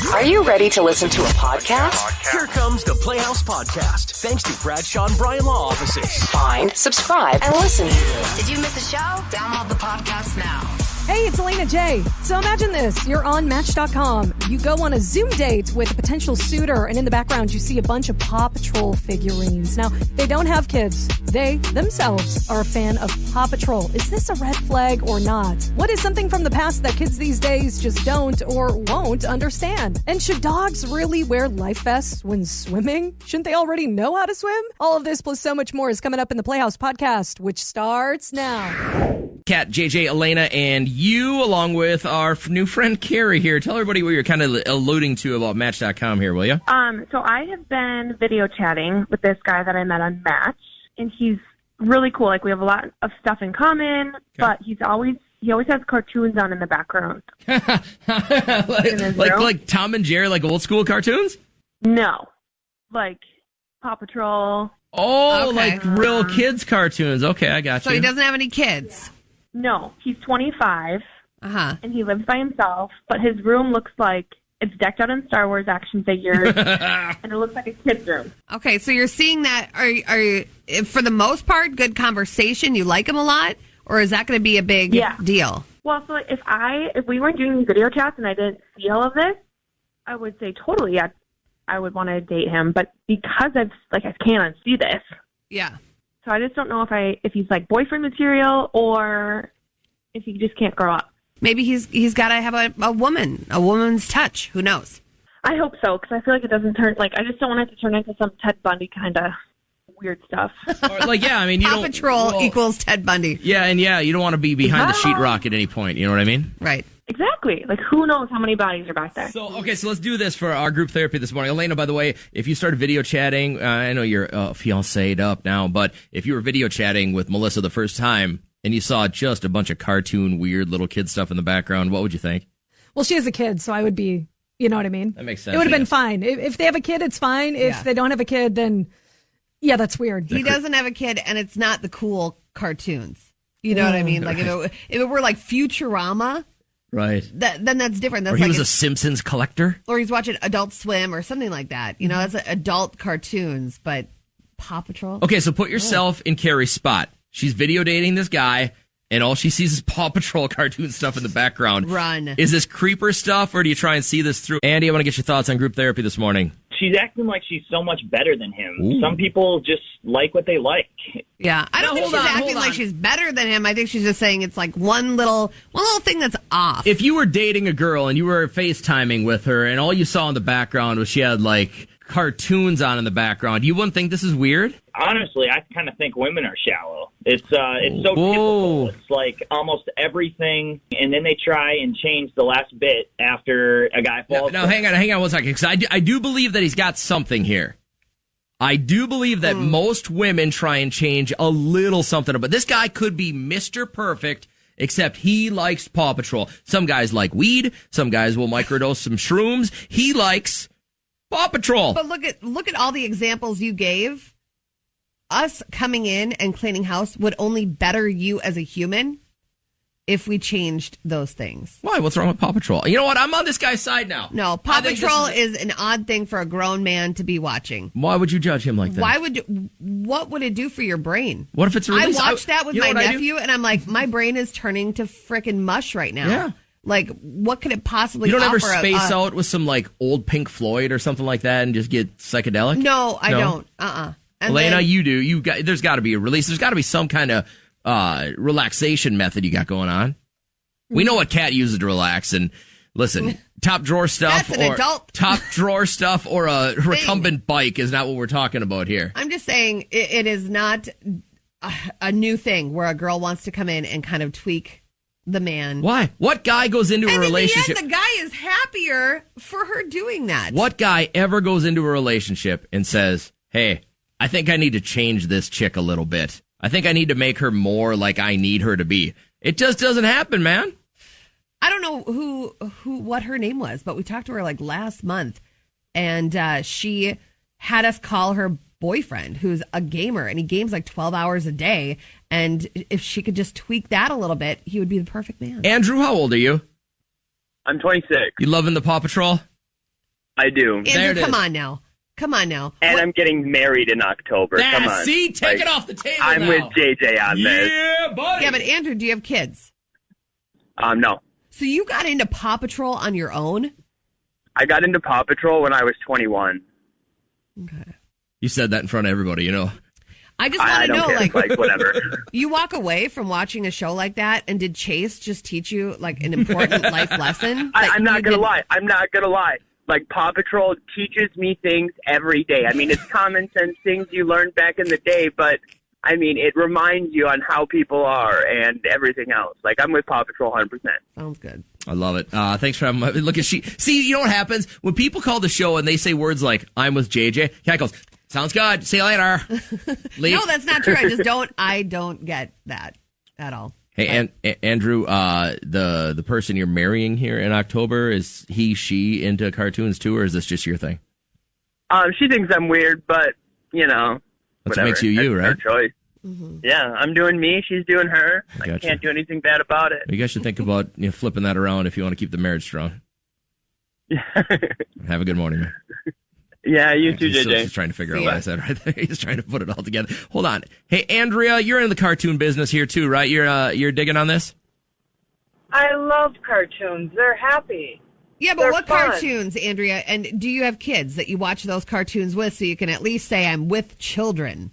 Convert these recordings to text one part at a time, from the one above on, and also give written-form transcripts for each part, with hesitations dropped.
Are you ready to listen to a podcast? Here comes the Playhouse Podcast, thanks to Bradshaw and Bryan Law Offices. Find, subscribe, and listen. Did you miss a show? Download the podcast now. Hey, it's Elena J. So imagine this. You're on Match.com. You go on a Zoom date with a potential suitor, and in the background, you see a bunch of Paw Patrol figurines. Now, they don't have kids. They themselves are a fan of Paw Patrol. Is this a red flag or not? What is something from the past that kids these days just don't or won't understand? And should dogs really wear life vests when swimming? Shouldn't they already know how to swim? All of this plus so much more is coming up in the Playhouse Podcast, which starts now. Kat, JJ, Elena, and you, along with our new friend Carrie here. Tell everybody what you're kind of alluding to about Match.com here, will you? So I have been video chatting with this guy that I met on Match, and he's really cool. Like, we have a lot of stuff in common, but he always has cartoons on in the background. like Tom and Jerry, like old school cartoons? No, like Paw Patrol. Oh, okay. Like real kids cartoons. Okay, I got you. So he doesn't have any kids? No, he's 25, and he lives by himself, but his room looks like it's decked out in Star Wars action figures, and it looks like a kid's room. Okay, so you're seeing that, are you, for the most part, good conversation, you like him a lot, or is that going to be a big deal? Well, so if we weren't doing these video chats and I didn't see all of this, I would say totally, yeah, I would want to date him, but because I can't unsee this. Yeah. So I just don't know if he's like boyfriend material or if he just can't grow up. Maybe he's got to have a woman's touch. Who knows? I hope so, because I feel like it doesn't turn, I just don't want it to turn into some Ted Bundy kind of weird stuff. Or Paw Patrol equals Ted Bundy. Yeah, and you don't want to be behind the sheetrock at any point. You know what I mean? Right. Exactly. Like, who knows how many bodies are back there? So let's do this for our group therapy this morning. Elena, by the way, if you started video chatting, I know you're fiancéed up now, but if you were video chatting with Melissa the first time and you saw just a bunch of cartoon, weird little kid stuff in the background, what would you think? Well, she has a kid, so I would be, you know what I mean? That makes sense. It would have been fine. If they have a kid, it's fine. If they don't have a kid, then, yeah, that's weird. He doesn't have a kid, and it's not the cool cartoons. You know what I mean? Like, if it were like Futurama... Right. Then that's different. That's or he was a Simpsons collector. Or he's watching Adult Swim or something like that. You know, that's adult cartoons, but Paw Patrol. Okay, so put yourself in Carrie's spot. She's video dating this guy, and all she sees is Paw Patrol cartoon stuff in the background. Run. Is this creeper stuff, or do you try and see this through? Andy, I want to get your thoughts on group therapy this morning. She's acting like she's so much better than him. Ooh. Some people just like what they like. Yeah, I don't think she's acting like she's better than him. I think she's just saying it's like one little thing that's off. If you were dating a girl and you were FaceTiming with her and all you saw in the background was she had like cartoons on in the background, you wouldn't think this is weird? Honestly, I kind of think women are shallow. It's so typical. It's like almost everything, and then they try and change the last bit after a guy falls. Now hang on 1 second, because I do believe that he's got something here. I do believe that most women try and change a little something, but this guy could be Mr. Perfect, except he likes Paw Patrol. Some guys like weed. Some guys will microdose some shrooms. He likes Paw Patrol. But look at all the examples you gave. Us coming in and cleaning house would only better you as a human if we changed those things. Why? What's wrong with Paw Patrol? You know what? I'm on this guy's side now. No, Paw Patrol is an odd thing for a grown man to be watching. Why would you judge him like that? What would it do for your brain? What if it's a release? I watched that with my nephew, and I'm like, my brain is turning to frickin' mush right now. Yeah. Like, what could it possibly offer? You don't ever space out with some, like, old Pink Floyd or something like that and just get psychedelic? No, I don't. Elena, you do. There's got to be a release. There's got to be some kind of relaxation method you got going on. We know what Kat uses to relax. And listen, top drawer stuff or a recumbent bike is not what we're talking about here. I'm just saying it is not a new thing where a girl wants to come in and kind of tweak the man. Why? What guy goes into a relationship? In the end, the guy is happier for her doing that. What guy ever goes into a relationship and says, hey, I think I need to change this chick a little bit. I think I need to make her more like I need her to be. It just doesn't happen, man. I don't know what her name was, but we talked to her like last month, and she had us call her boyfriend, who's a gamer, and he games like 12 hours a day. And if she could just tweak that a little bit, he would be the perfect man. Andrew, how old are you? I'm 26. You loving the Paw Patrol? I do. Andrew, come on now. And I'm getting married in October. Come on. See, take it off the table I'm now. with JJ on this. Yeah, buddy. Yeah, but Andrew, do you have kids? No. So you got into Paw Patrol on your own? I got into Paw Patrol when I was 21. Okay. You said that in front of everybody, you know. I just want to know, care. Like, whatever. You walk away from watching a show like that, and did Chase just teach you, like, an important life lesson? I'm not going to lie. I'm not going to lie. Like, Paw Patrol teaches me things every day. I mean, it's common sense things you learned back in the day, but, I mean, it reminds you on how people are and everything else. Like, I'm with Paw Patrol 100%. Sounds good. I love it. Thanks for having me. Look at See, you know what happens? When people call the show and they say words like, I'm with JJ, Kat goes, sounds good. See you later. No, that's not true. I don't get that at all. Hey, Andrew, the person you're marrying here in October, is she into cartoons too, or is this just your thing? She thinks I'm weird, but, you know, that's whatever. what makes you, right? Her choice. Mm-hmm. Yeah, I'm doing me. She's doing her. Gotcha. I can't do anything bad about it. You guys should think about flipping that around if you want to keep the marriage strong. Have a good morning, man. Yeah, you too, He's JJ. Just trying to figure out what I said right there. He's trying to put it all together. Hold on. Hey, Andrea, you're in the cartoon business here too, right? You're digging on this? I love cartoons. They're happy. Yeah, but They're what fun. cartoons, Andrea? And do you have kids that you watch those cartoons with so you can at least say, I'm with children?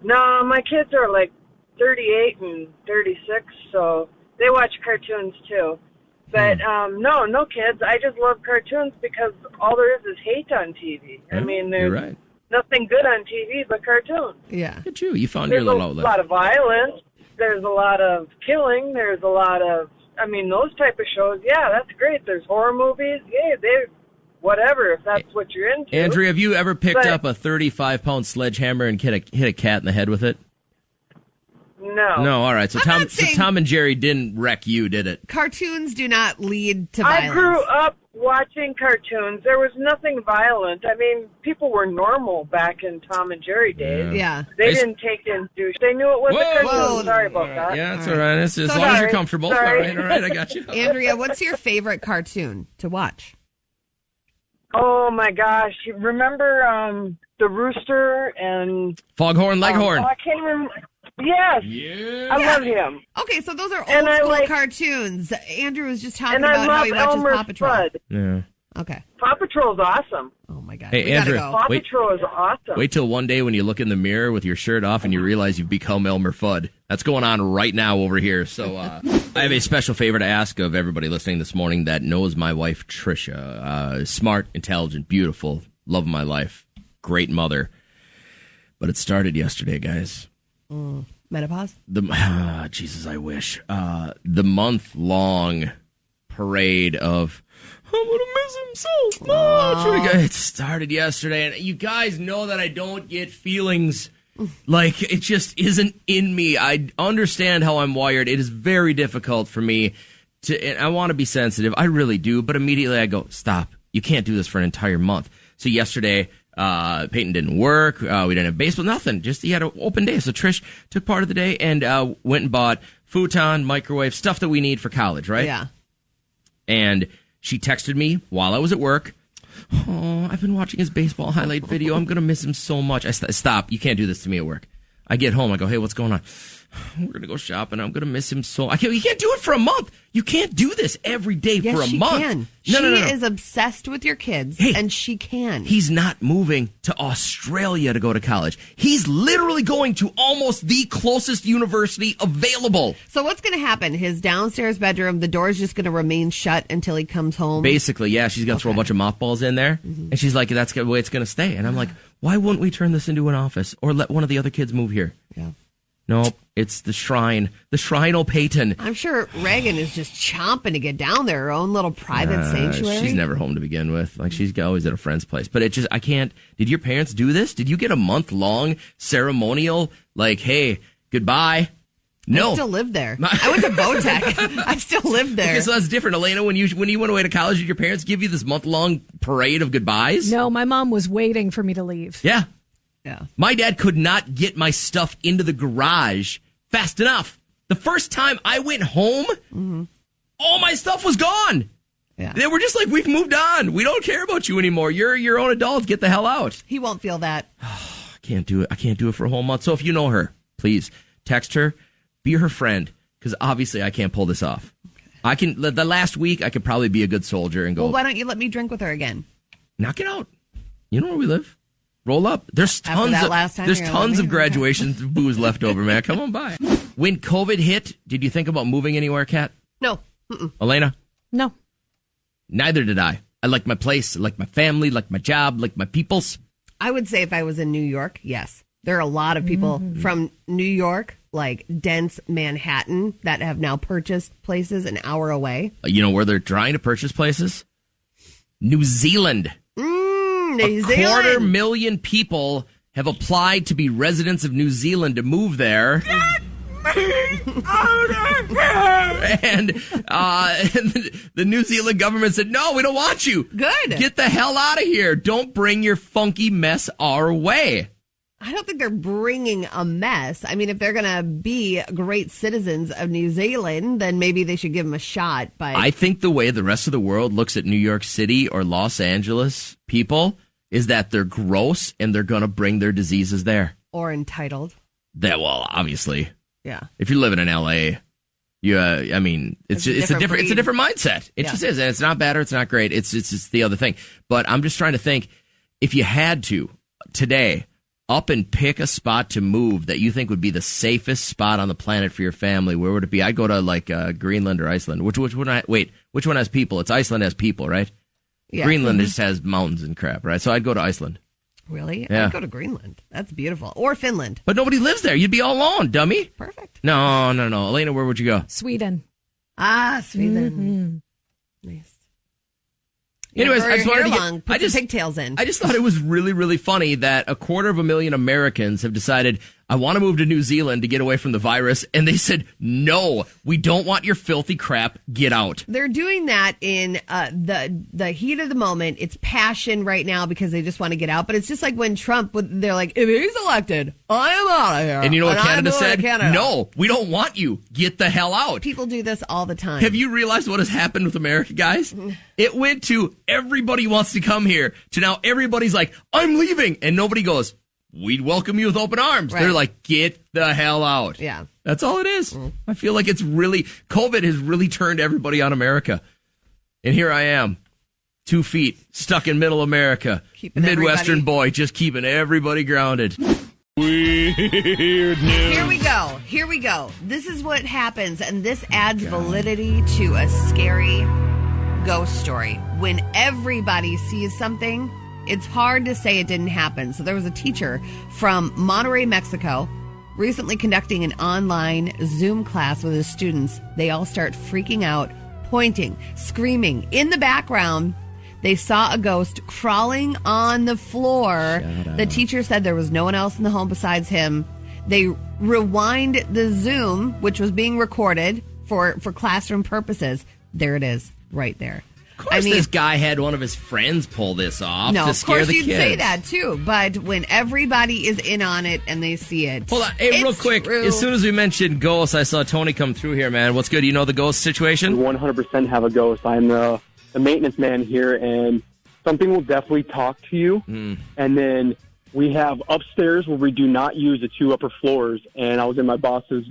No, my kids are like 38 and 36, so they watch cartoons too. But no kids. I just love cartoons because all there is hate on TV. I mean, there's You're right. nothing good on TV but cartoons. Yeah. Look at you. You found There's your little a outlet. lot of violence. There's a lot of killing. There's a lot of, those type of shows. Yeah, that's great. There's horror movies. Yeah, whatever, if that's what you're into. Andrea, have you ever picked up a 35-pound sledgehammer and hit a cat in the head with it? No. No, all right. So I'm not saying- Tom and Jerry didn't wreck you, did it? Cartoons do not lead to violence. I grew up watching cartoons. There was nothing violent. I mean, people were normal back in Tom and Jerry days. Yeah. They didn't take in douche. They knew it was a cartoon. Sorry about that. Yeah, that's all right. As long as you're comfortable. Sorry. All right, I got you. Andrea, what's your favorite cartoon to watch? Oh, my gosh. You remember the Rooster and... Foghorn Leghorn. I can't remember... Yes. Yeah. I love him. Okay, so those are And old I school like- cartoons. Andrew was just talking And I about how love he watches Elmer Paw Patrol. Fudd. Yeah. Okay. Paw Patrol's awesome. Oh, my God. Hey, We gotta Andrew, go. Paw wait. Patrol is awesome. Wait till one day when you look in the mirror with your shirt off and you realize you've become Elmer Fudd. That's going on right now over here. So I have a special favor to ask of everybody listening this morning that knows my wife, Trisha. Smart, intelligent, beautiful, love of my life, great mother. But it started yesterday, guys. Menopause? Jesus, I wish. The month-long parade of, I'm going to miss him so much. It started yesterday, and you guys know that I don't get feelings. Like, it just isn't in me. I understand how I'm wired. It is very difficult for me and I want to be sensitive. I really do, but immediately I go, stop. You can't do this for an entire month. So yesterday, Peyton didn't work. We didn't have baseball, nothing. Just he had an open day. So Trish took part of the day and went and bought futon, microwave, stuff that we need for college, right? Yeah. And she texted me while I was at work. Oh, I've been watching his baseball highlight video. I'm going to miss him so much. I stop. You can't do this to me at work. I get home. I go, hey, what's going on? We're going to go shopping. I'm going to miss him so... You can't do it for a month. You can't do this every day for a month. Can. No. She is obsessed with your kids, and she can. He's not moving to Australia to go to college. He's literally going to almost the closest university available. So what's going to happen? His downstairs bedroom, the door's just going to remain shut until he comes home? Basically, yeah. She's going to throw a bunch of mothballs in there. Mm-hmm. And she's like, that's the way it's going to stay. And I'm like, why wouldn't we turn this into an office or let one of the other kids move here? Yeah. Nope, it's the shrine. The Shrine Peyton. I'm sure Reagan is just chomping to get down there, her own little private sanctuary. She's never home to begin with. Like, she's always at a friend's place. But it just, I can't. Did your parents do this? Did you get a month-long ceremonial, like, hey, goodbye? No. I still lived there. I went to Botech. I still lived there. Okay, so that's different. Elena, when you went away to college, did your parents give you this month-long parade of goodbyes? No, my mom was waiting for me to leave. Yeah. Yeah. My dad could not get my stuff into the garage fast enough. The first time I went home, all my stuff was gone. Yeah. They were just like, we've moved on. We don't care about you anymore. You're your own adult. Get the hell out. He won't feel that. I can't do it. I can't do it for a whole month. So if you know her, please text her, be her friend, because obviously I can't pull this off. I can. The last week, I could probably be a good soldier and go. Well, why don't you let me drink with her again? Knock it out. You know where we live. Roll up. There's tons of graduation booze left over, man. Come on by. When COVID hit, did you think about moving anywhere, Kat? No. Elena? No. Neither did I. I like my place, I like my family, like my job, like my peoples. I would say if I was in New York, yes. There are a lot of people from New York, like dense Manhattan, that have now purchased places an hour away. You know where they're trying to purchase places? New Zealand. New Zealand. 250,000 people have applied to be residents of New Zealand to move there. And the New Zealand government said, no, we don't want you. Good. Get the hell out of here. Don't bring your funky mess our way. I don't think they're bringing a mess. I mean, if they're going to be great citizens of New Zealand, then maybe they should give them a shot. But I think the way the rest of the world looks at New York City or Los Angeles people is that they're gross and they're going to bring their diseases there. Or entitled. That, well, obviously. Yeah. If you're living in LA, I mean, it's a different mindset. It just is. And it's not bad or it's not great. It's the other thing. But I'm just trying to think, if you had to today up and pick a spot to move that you think would be the safest spot on the planet for your family, where would it be? I'd go to like Greenland or Iceland. Which one has people? It's Iceland has people, right? Yeah. Greenland just has mountains and crap, right? So I'd go to Iceland. Really? Yeah. I'd go to Greenland. That's beautiful. Or Finland. But nobody lives there. You'd be all alone, dummy. Perfect. No. Elena, where would you go? Sweden. Sweden. Nice. Anyways, I just wanted to get, put the pigtails in. I just thought it was really, really funny that 250,000 Americans have decided, I want to move to New Zealand to get away from the virus. And they said, no, we don't want your filthy crap. Get out. They're doing that in the heat of the moment. It's passion right now because they just want to get out. But it's just like when Trump, they're like, if he's elected, I am out of here. And you know what Canada said? Canada. No, we don't want you. Get the hell out. People do this all the time. Have you realized what has happened with America, guys? It went to everybody wants to come here to now everybody's like, I'm leaving. And nobody goes, we'd welcome you with open arms. Right. They're like, get the hell out. Yeah. That's all it is. I feel like COVID has really turned everybody on America. And here I am, 2 feet, stuck in middle America. Midwestern boy, just keeping everybody grounded. Weird news. Here we go. This is what happens, and this adds validity to a scary ghost story. When everybody sees something, it's hard to say it didn't happen. So there was a teacher from Monterrey, Mexico, recently conducting an online Zoom class with his students. They all start freaking out, pointing, screaming. In the background, they saw a ghost crawling on the floor. The teacher said there was no one else in the home besides him. They rewind the Zoom, which was being recorded for classroom purposes. There it is, right there. Of course, this guy had one of his friends pull this off to scare the kids. You'd say that too, but when everybody is in on it and they see it. Hold on, hey, real quick. True. As soon as we mentioned ghosts, I saw Tony come through here, man. What's good? You know the ghost situation? 100% have a ghost. I'm the maintenance man here, and something will definitely talk to you. And then we have upstairs where we do not use the 2 upper floors. And I was in my boss's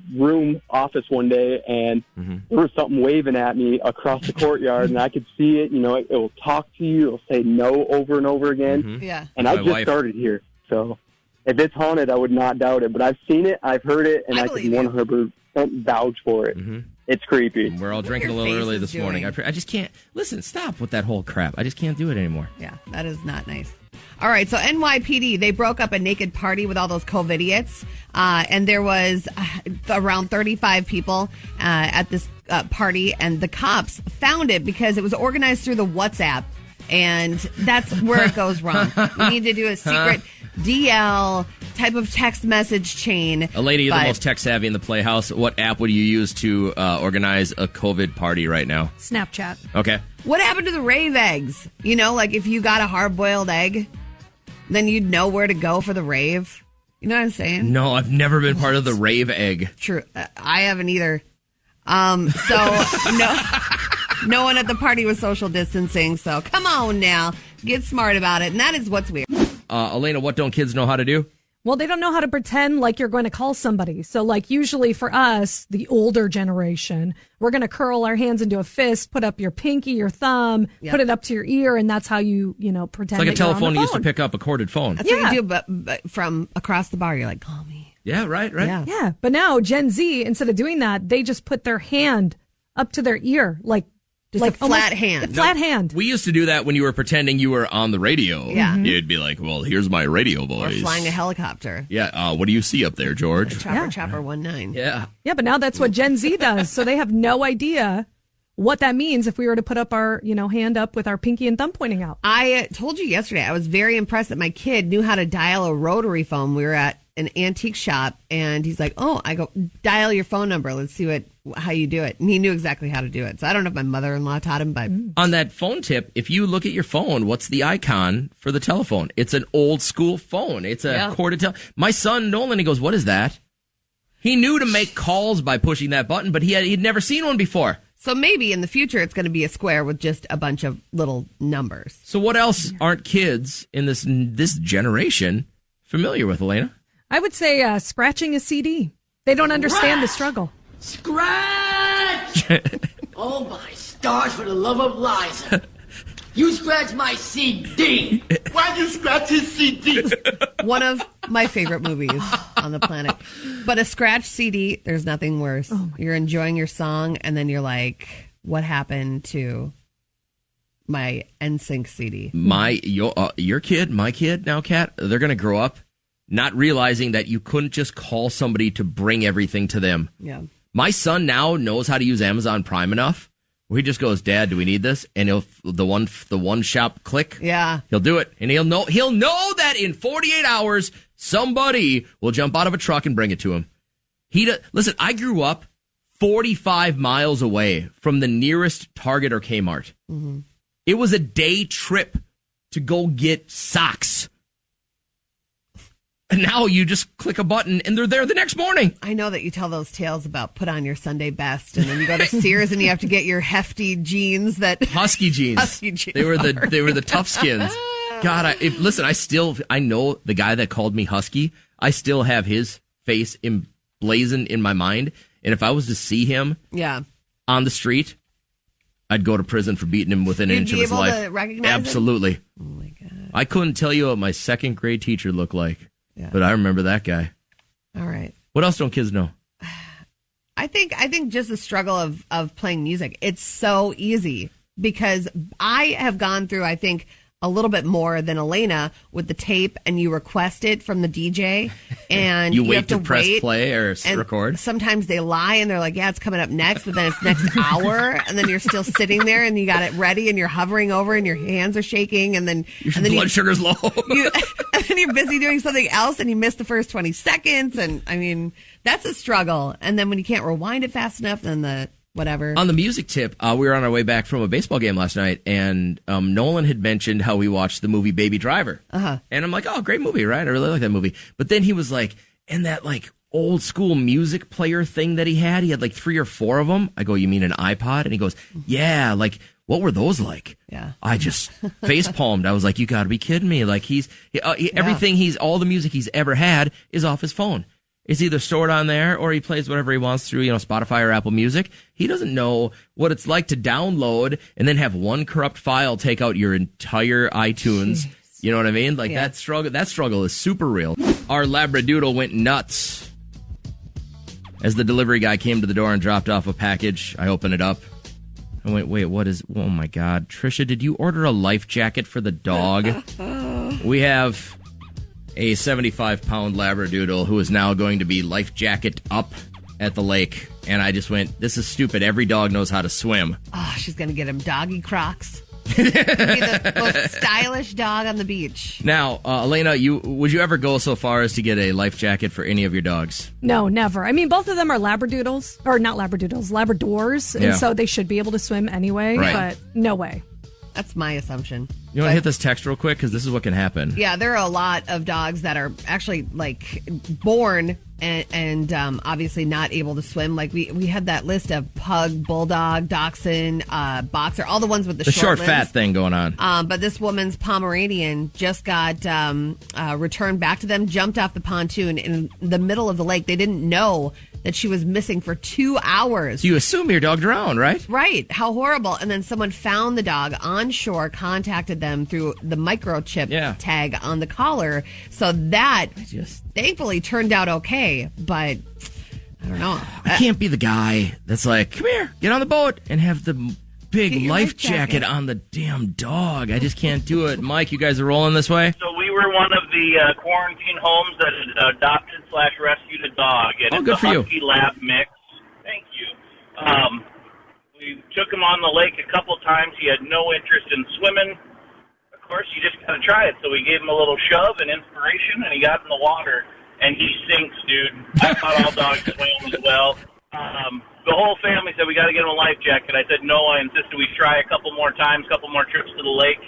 office one day, and there was something waving at me across the courtyard, and I could see it. You know, it will talk to you. It'll say no over and over again. Yeah. And I just started here. So if it's haunted, I would not doubt it. But I've seen it, I've heard it, and I can 100% vouch for it. It's creepy. We're all drinking a little early this morning. I just can't. Listen, stop with that whole crap. I just can't do it anymore. Yeah, that is not nice. All right, so NYPD, they broke up a naked party with all those COVIDiots, and there was around 35 people at this party, and the cops found it because it was organized through the WhatsApp, and that's where it goes wrong. You need to do a secret DL type of text message chain. Lady, you're the most tech savvy in the Playhouse. What app would you use to organize a COVID party right now? Snapchat. Okay. What happened to the rave eggs? You know, like if you got a hard-boiled egg, then you'd know where to go for the rave. You know what I'm saying? No, I've never been part of the rave egg. True. I haven't either. So, no. No one at the party was social distancing, so come on now. Get smart about it. And that is what's weird. Elena, what don't kids know how to do? Well, they don't know how to pretend like you're going to call somebody. So, like, usually for us, the older generation, we're going to curl our hands into a fist, put up your pinky, your thumb, put it up to your ear, and that's how you pretend. It's like a that you're on telephone the you used to phone. pick up a corded phone. That's what you do, but from across the bar, you're like, call me. Yeah, right. Yeah, but now Gen Z, instead of doing that, they just put their hand up to their ear, like a flat hand. A flat hand. We used to do that when you were pretending you were on the radio. Yeah. You'd be like, well, here's my radio voice. Or flying a helicopter. Yeah, what do you see up there, George? Chopper 19. Yeah. Yeah, but now that's what Gen Z does. So they have no idea what that means if we were to put up our, hand up with our pinky and thumb pointing out. I told you yesterday, I was very impressed that my kid knew how to dial a rotary phone. We were at an antique shop, and he's like, I go, dial your phone number. Let's see how you do it. And he knew exactly how to do it. So I don't know if my mother-in-law taught him, but... On that phone tip, if you look at your phone, what's the icon for the telephone? It's an old school phone. It's a corded telephone. My son, Nolan, he goes, what is that? He knew to make calls by pushing that button, but he'd never seen one before. So maybe in the future it's going to be a square with just a bunch of little numbers. So what else aren't kids in this generation familiar with, Elena? I would say scratching a CD. They don't understand the struggle. Scratch! Oh my stars, for the love of Liza. You scratch my CD. Why'd you scratch his CD? One of my favorite movies on the planet. But a scratch CD, there's nothing worse. You're enjoying your song, and then you're like, what happened to my NSYNC CD? Your kid, my kid now, Kat, they're going to grow up not realizing that you couldn't just call somebody to bring everything to them. Yeah. My son now knows how to use Amazon Prime enough where he just goes, Dad, do we need this? And he'll the one shop click. Yeah. He'll do it. And he'll know that in 48 hours somebody will jump out of a truck and bring it to him. Listen, I grew up 45 miles away from the nearest Target or Kmart. Mm-hmm. It was a day trip to go get socks. And now you just click a button and they're there the next morning. I know that you tell those tales about put on your Sunday best, and then you go to Sears and you have to get your hefty jeans Husky jeans. Husky jeans. They were the tough skins. God, I know the guy that called me Husky. I still have his face emblazoned in my mind. And if I was to see him on the street, I'd go to prison for beating him within an inch of his life. To recognize Absolutely. Him? Oh my God. I couldn't tell you what my second grade teacher looked like. Yeah. But I remember that guy. All right. What else don't kids know? I think just the struggle of playing music. It's so easy because I have gone through, I think, a little bit more than Elena with the tape, and you request it from the DJ, and you wait have to press wait, play or and record. Sometimes they lie and they're like, "Yeah, it's coming up next," but then it's next hour, and then you're still sitting there and you got it ready, and you're hovering over, and your hands are shaking, and then your blood sugar's low. And then you're busy doing something else, and you miss the first 20 seconds, and I mean that's a struggle. And then when you can't rewind it fast enough, then the whatever. On the music tip, we were on our way back from a baseball game last night, and Nolan had mentioned how we watched the movie Baby Driver. Uh-huh. And I'm like, oh, great movie, right? I really like that movie. But then he was like, and that like old school music player thing that he had like 3 or 4 of them. I go, you mean an iPod? And he goes, yeah, like, what were those like? Yeah. I just face palmed. I was like, you got to be kidding me. Like everything all the music he's ever had is off his phone. It's either stored on there or he plays whatever he wants through, Spotify or Apple Music. He doesn't know what it's like to download and then have one corrupt file take out your entire iTunes. Jeez. You know what I mean? Like that struggle is super real. Our Labradoodle went nuts as the delivery guy came to the door and dropped off a package. I opened it up. I went, wait, what is, oh my God. Trisha, did you order a life jacket for the dog? We have a 75-pound Labradoodle who is now going to be life jacket up at the lake. And I just went, this is stupid. Every dog knows how to swim. Oh, she's going to get him doggy Crocs. Be the most stylish dog on the beach. Now, Elena, would you ever go so far as to get a life jacket for any of your dogs? No, never. I mean, both of them are Labradoodles, or not Labradoodles, Labradors, and so they should be able to swim anyway, but no way. That's my assumption. You want to hit this text real quick? Because this is what can happen. Yeah, there are a lot of dogs that are actually, born and obviously not able to swim. Like we had that list of pug, bulldog, dachshund, boxer, all the ones with the short limbs. fat thing going on. But this woman's Pomeranian just got returned back to them, jumped off the pontoon in the middle of the lake. They didn't know that she was missing for 2 hours. You assume your dog drowned, right? Right. How horrible. And then someone found the dog on shore, contacted them through the microchip tag on the collar. So that thankfully turned out okay. But I don't know. I can't be the guy that's like, come here, get on the boat, and have the big life jacket on the damn dog. I just can't do it. Mike, you guys are rolling this way? So we were one of the quarantine homes that adopted/rescued a dog. And good it's for a you. Husky Lab mix. Thank you. We took him on the lake a couple times. He had no interest in swimming. Of course, you just got to try it. So we gave him a little shove and inspiration, and he got in the water. And he sinks, dude. I thought all dogs swam as well. The whole family said, we got to get him a life jacket. I said, no, I insisted we try a couple more times, couple more trips to the lake.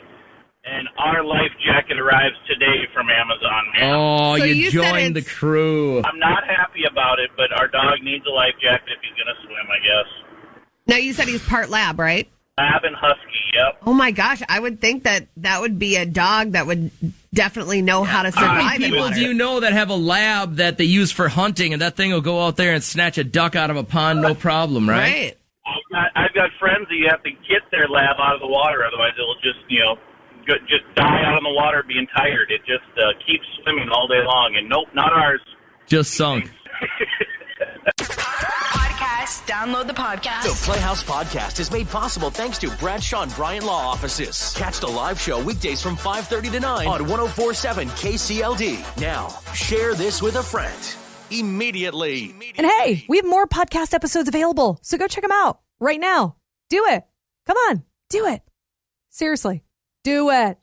And our life jacket arrives today from Amazon, man. Oh, so you joined the crew. I'm not happy about it, but our dog needs a life jacket if he's going to swim, I guess. Now, you said he's part lab, right? Lab and husky, yep. Oh, my gosh. I would think that would be a dog that would definitely know how to survive How many in people water. do you know that have a lab that they use for hunting, and that thing will go out there and snatch a duck out of a pond, no problem, right? I've got friends that you have to get their lab out of the water, otherwise it'll just, just die out in the water being tired. It just keeps swimming all day long, and nope, not ours. Just sunk. Podcast. Download the podcast. The Playhouse Podcast is made possible thanks to Bradshaw and Bryant Law Offices. Catch the live show weekdays from 5:30 to 9 on 104.7 KCLD. Now, share this with a friend immediately. And hey, we have more podcast episodes available, so go check them out right now. Do it. Come on, do it. Seriously, do it.